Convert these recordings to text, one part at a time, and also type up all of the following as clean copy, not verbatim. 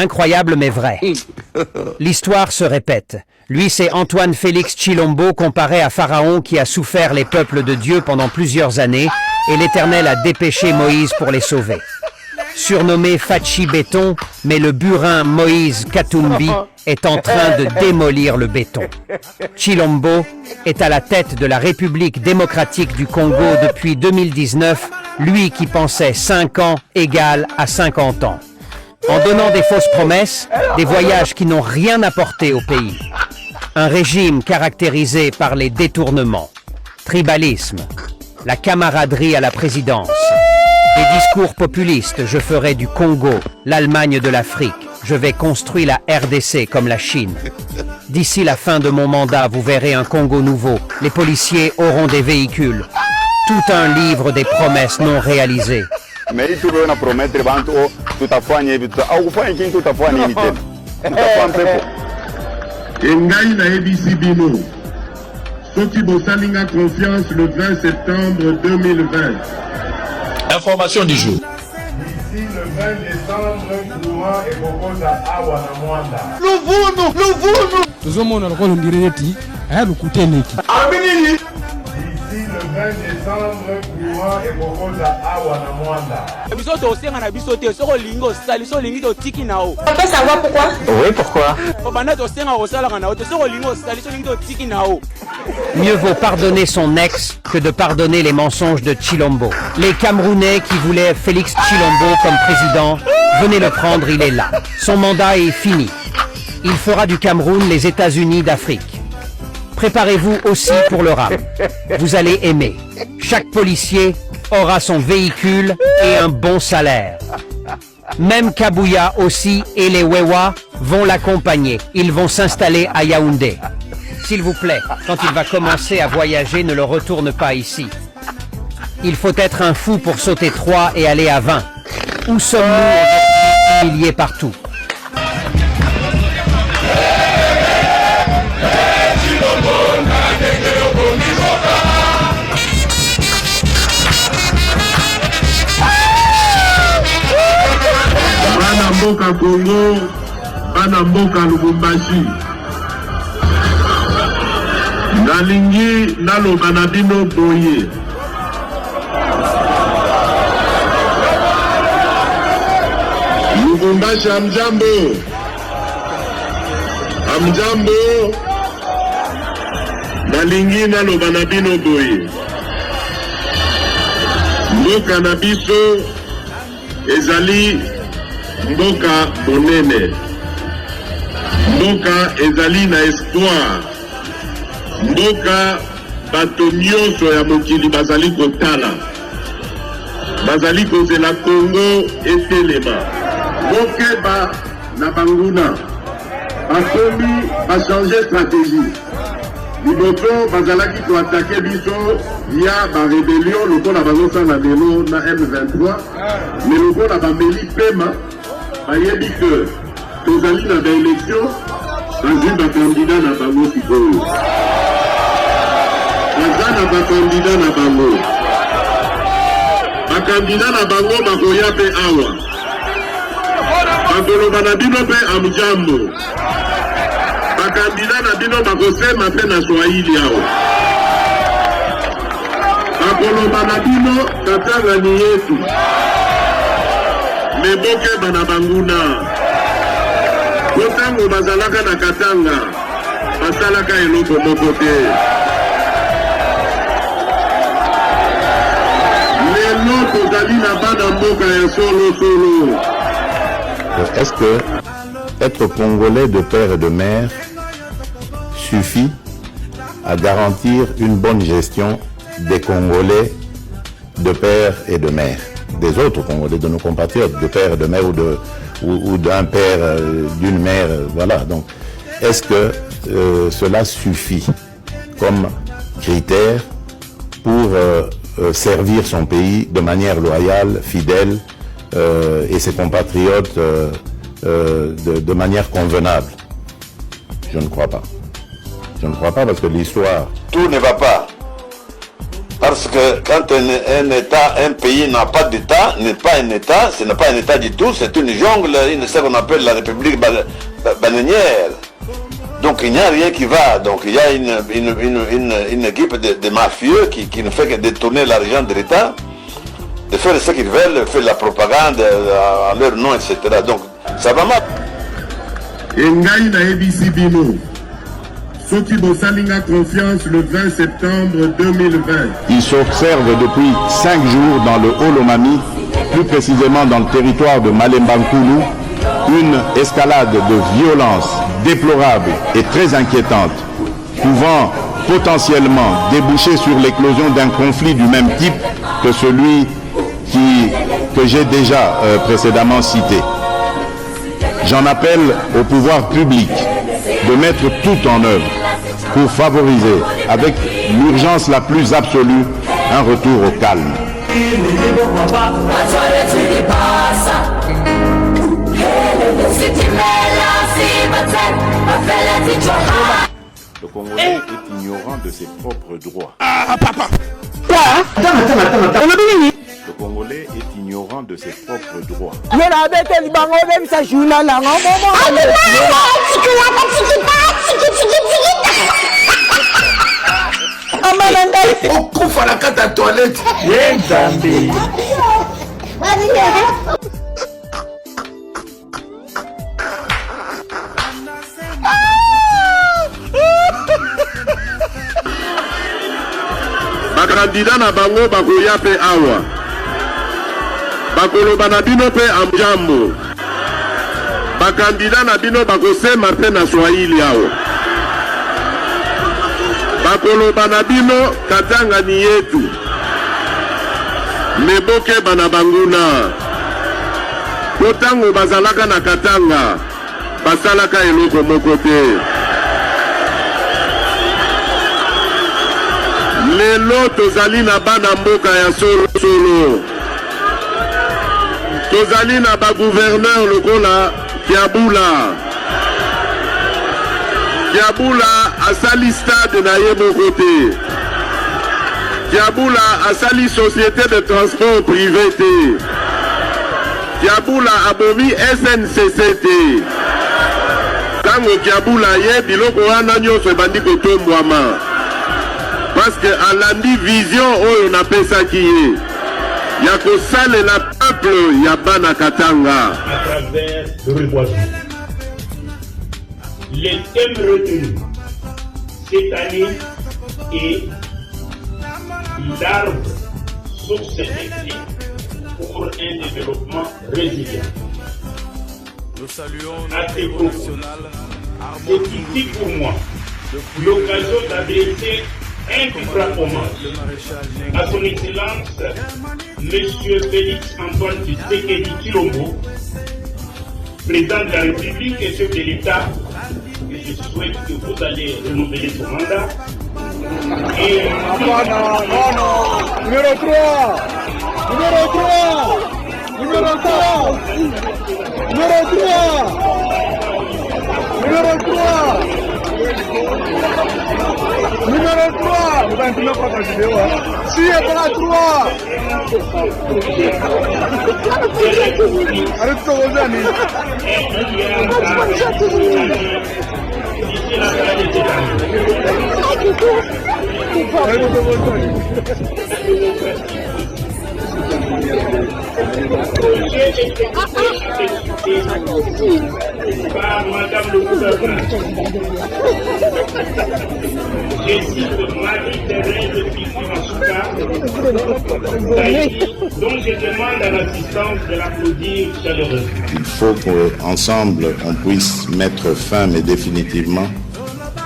Incroyable mais vrai. L'histoire se répète. Lui, c'est Antoine Félix Tshilombo comparé à Pharaon qui a souffert les peuples de Dieu pendant plusieurs années et l'Éternel a dépêché Moïse pour les sauver. Surnommé Fachi Béton, mais le burin Moïse Katumbi est en train de démolir le béton. Tshilombo est à la tête de la République démocratique du Congo depuis 2019, lui qui pensait 5 ans égal à 50 ans. En donnant des fausses promesses, des voyages qui n'ont rien apporté au pays. Un régime caractérisé par les détournements, tribalisme, la camaraderie à la présidence, des discours populistes, je ferai du Congo l'Allemagne de l'Afrique, je vais construire la RDC comme la Chine. D'ici la fin de mon mandat, vous verrez un Congo nouveau, les policiers auront des véhicules. Tout un livre des promesses non réalisées. Mais il faut na promettre bantu tout à fait au kufanya kintu tutafanya nini tena tutafanya mpepo engai na ebisi bino soki bosalinga confiance le 20 septembre 2020. Information du jour. D'ici le 20 décembre courant et bokoza awa na mwanda Luvunu tuzomona lokolo ndireti lukuteneki aminini. D'ici le 20 décembre courant et bokoza awa na mwanda. Biso tosenga na biso te soko lingo sali so lingi to tiki nao. On peut savoir pourquoi? Oui, pourquoi? Bana tosenga osala kana to soko lingo sali so lingi to tiki nao. Mieux vaut pardonner son ex que de pardonner les mensonges de Tshilombo. Les Camerounais qui voulaient Félix Tshilombo comme président, venez le prendre, il est là. Son mandat est fini. Il fera du Cameroun les États-Unis d'Afrique. Préparez-vous aussi pour le rap. Vous allez aimer. Chaque policier aura son véhicule et un bon salaire. Même Kabouya aussi et les Wewa vont l'accompagner. Ils vont s'installer à Yaoundé. S'il vous plaît, quand il va commencer à voyager, ne le retourne pas ici. Il faut être un fou pour sauter 3 et aller à 20. Où sommes-nous aujourd'hui, humiliés partout? Bana mboka Congo, bana mboka Lubumbashi. Nalingi naloba na bino boye. Lubumbashi amjambo. Amjambo. Nalingi naloba na bino boye. Mboka na biso ezali mboka bonene. Mboka ezali na espoir. Mboka bato nyonso ya mokili bazali kotala. Bazali kozela Congo etelema. Bokeba na banguna. Bakomi bachange stratégie. Liboso bazalaki koatake biso via barébellion lokola bazosala lelo na M23. Mais lokola bameli pema bayebi ke tozali na baélection bazwi bakandidat na bango sikoyo. Baza na bakandidat na bango. Bakandidat na bango bakoya mpe awa. Bakoloba na bino mpe amjambo. Bakandida na bino bakosema mpe na Swahili awa. Bakoloba na bino katanga ni yetu. Mebokeba na banguna. Kotango bazalaka na katanga. Basalaka eloko moko te. Lelo tozali na bana mboka ya solo. Est-ce que être congolais de père et de mère suffit à garantir une bonne gestion des Congolais de père et de mère, des autres Congolais, de nos compatriotes, de père et de mère ou d'un père, d'une mère, voilà. Donc, est-ce que cela suffit comme critère pour servir son pays de manière loyale, fidèle et ses compatriotes de manière convenable? Je ne crois pas. Je ne crois pas parce que l'histoire... Tout ne va pas. Parce que quand un pays n'a pas d'État, n'est pas un État, ce n'est pas un État du tout, c'est une jungle, ce qu'on appelle la République bananière. Donc il n'y a rien qui va. Donc il y a une équipe de mafieux qui ne fait que détourner l'argent de l'État, de faire ce qu'ils veulent, faire la propagande en leur nom, etc. Donc ça va mal. Engai na ABC Bino. Soki Bosalinga confiance le 20 septembre 2020. Il s'observe depuis 5 jours dans le Haut-Lomami, plus précisément dans le territoire de Malemba-Nkulu, une escalade de violence déplorable et très inquiétante, pouvant potentiellement déboucher sur l'éclosion d'un conflit du même type que celui que j'ai déjà précédemment cité. J'en appelle au pouvoir public de mettre tout en œuvre pour favoriser, avec l'urgence la plus absolue, un retour au calme. Le Congolais est ignorant de ses propres droits. Papa. Le Congolais est ignorant de ses propres droits. On couvre à la carte à toilette. Bakandida na bango bakoya pe awa. Bakoloba na bino pe amjambo. Bakandida na bino bakosema pe na Swahili awa. Bakoloba na bino Katanga ni yetu. Meboke bana banguna. Potango bazalaka na Katanga. Basalaka eloko moko te. Lelo tozali na bana mboka ya solo. Tozali na ba gouverneur lokola Kiabula. Kiabula asali stade na ye moko te. Kiabula asali société de transport privé te. Kiabula abomi SNCC te. Tango Kiabula ye biloko wana nyonso ebandi kotombwama. Parce que alandi vision oyo na pesa kiye. Ya kosale la peuple ya bana Katanga. À travers le reboisement. Les thèmes retenus cette année est l'arbre source d'énergie pour un développement résilient. Nous saluons à ces propos, c'est ici pour moi l'occasion d'adresser un plus grand hommage à son Excellence Monsieur Félix Antoine Tshisekedi Tshilombo, président de la République et chef de l'État. Je souhaite que vous allez renouveler son mandat. Et Numéro 3. Numéro 3. Numéro 3. Numéro 3. Numéro 3. Numéro 3. Vous allez pas ta vidéo, hein. Si elle est la 3. Arrête de vous amis. par Madame le gouverneur. Je cite Marie-Thérèse Piquet-Masuka, dont je demande à l'assistance de l'applaudir chaleureusement. Il faut qu'ensemble on puisse mettre fin, mais définitivement,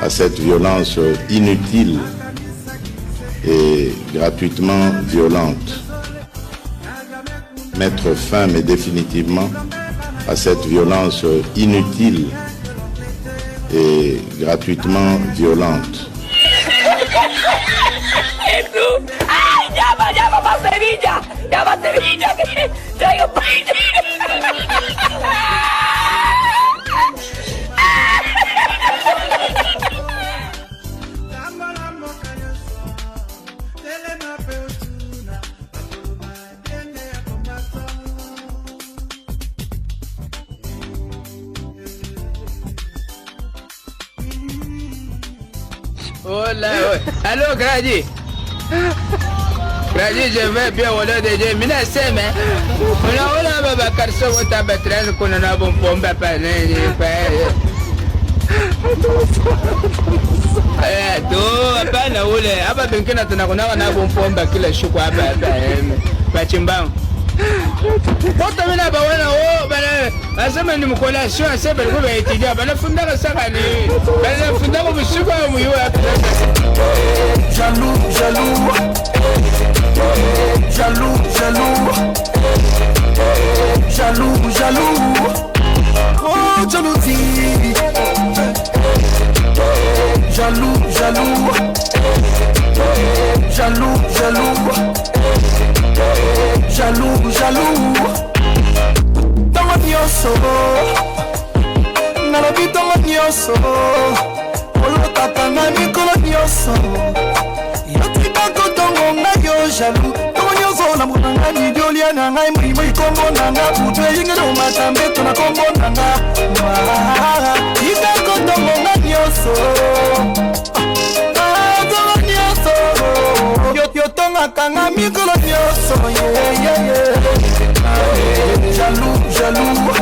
à cette violence inutile et gratuitement violente. Mettre fin, mais définitivement, à cette violence inutile et gratuitement violente. Oh là, ouais. Allô, Grady. Grady, je vais bien, au lieu de dire, mais c'est, mais. On a un carceau, on a battu, qu'on a un bon pompe à paner. Hapana ule hapa pengine tunakunaga na bompomba kila siku hapa bachimbao wote mina bawana bana nasema ni mkolation asema liko baitidia bana fundaka saka ni bana fundaka busiku au muyo hapa jaloux oh jalousie jaloux Tongo nyonso nalobi tongo nyonso olotaka mikolo nyonso yotika kotongo ngai yo jaloux tongo nyonso na moto ngai midiolia na ngai molimo ikombo na nga butu eyingeli omata mbeto na kombo na nga tika kotongo ngai nyonso yotongaka nga mikolo nyonso jaloux